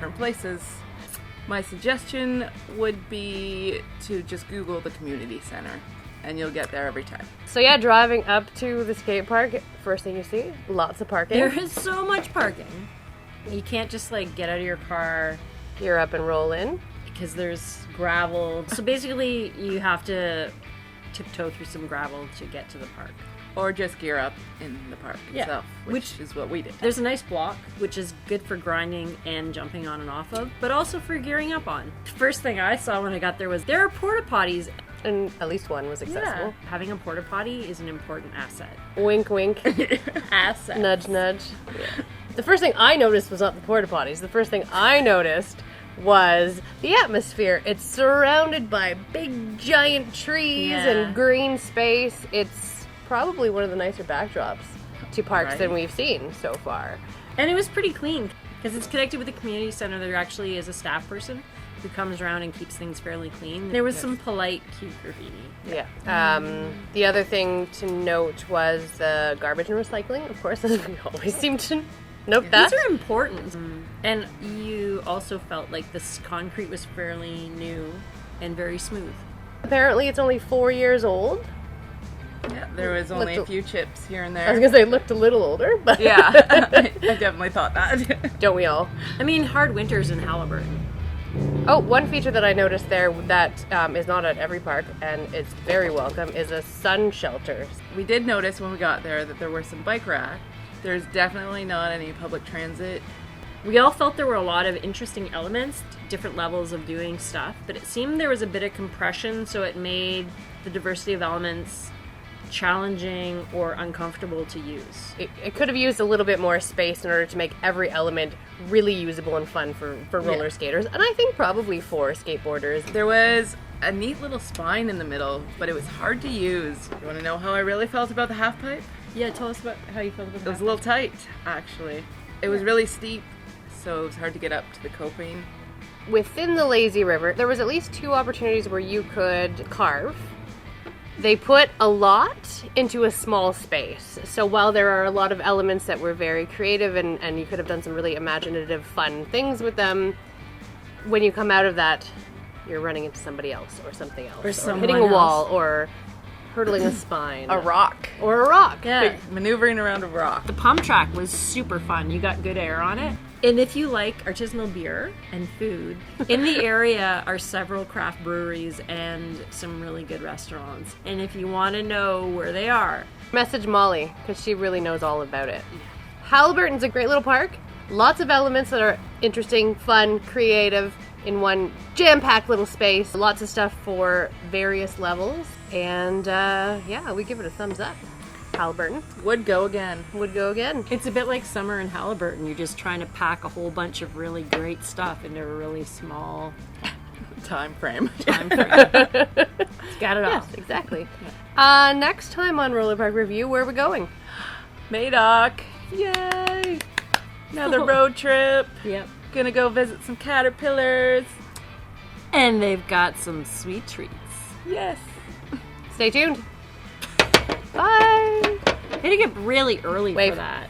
different places. My suggestion would be to just Google the community center, and you'll get there every time. So yeah, driving up to the skate park, first thing you see, lots of parking. There is so much parking. You can't just like get out of your car, gear up and roll in. Because there's gravel. So basically you have to tiptoe through some gravel to get to the park. Or just gear up in the park itself, which is what we did. There's a nice block, which is good for grinding and jumping on and off of, but also for gearing up on. First thing I saw when I got there was there are porta potties. And at least one was accessible. Yeah. Having a porta potty is an important asset. Wink, wink. Asset. Nudge, nudge. Yeah. The first thing I noticed was not the porta potties. The first thing I noticed was the atmosphere. It's surrounded by big, giant trees and green space. It's probably one of the nicer backdrops to parks than we've seen so far. And it was pretty clean because it's connected with the community center. There actually is a staff person who comes around and keeps things fairly clean. There was some polite, cute graffiti. Yeah. The other thing to note was the garbage and recycling, of course, as we always seem to note that. These are important. And you also felt like this concrete was fairly new and very smooth. Apparently it's only 4 years old. Yeah, there was only a few chips here and there. I was going to say it looked a little older, but... Yeah, I definitely thought that. Don't we all? I mean, hard winters in Haliburton. Oh, one feature that I noticed there that is not at every park, and it's very welcome, is a sun shelter. We did notice when we got there that there were some bike racks. There's definitely not any public transit. We all felt there were a lot of interesting elements, different levels of doing stuff, but it seemed there was a bit of compression, so it made the diversity of elements challenging or uncomfortable to use. It could have used a little bit more space in order to make every element really usable and fun for roller skaters, and I think probably for skateboarders. There was a neat little spine in the middle, but it was hard to use. You want to know how I really felt about the half pipe? Yeah, tell us about how you felt about that. It was a little tight, actually. It was really steep, so it was hard to get up to the coping. Within the lazy river, there was at least 2 opportunities where you could carve. They put a lot into a small space. So while there are a lot of elements that were very creative and you could have done some really imaginative, fun things with them, when you come out of that, you're running into somebody else or something else. Or hitting a wall or hurtling a spine. A rock. Or a rock. Yeah. Maneuvering around a rock. The pump track was super fun. You got good air on it. And if you like artisanal beer and food, in the area are several craft breweries and some really good restaurants. And if you want to know where they are, message Molly, because she really knows all about it. Haliburton's a great little park. Lots of elements that are interesting, fun, creative in one jam-packed little space. Lots of stuff for various levels. And yeah, we give it a thumbs up. Haliburton. Would go again. Would go again. it's a bit like summer in Haliburton. You're just trying to pack a whole bunch of really great stuff into a really small time frame. Got it all. Yes, exactly. Yeah. Next time on Rollerpark Review, where are we going? Madoc. Yay! Another road trip. Yep. Gonna go visit some caterpillars. And they've got some sweet treats. Yes. Stay tuned. Bye. They had to get really early Wave. for that.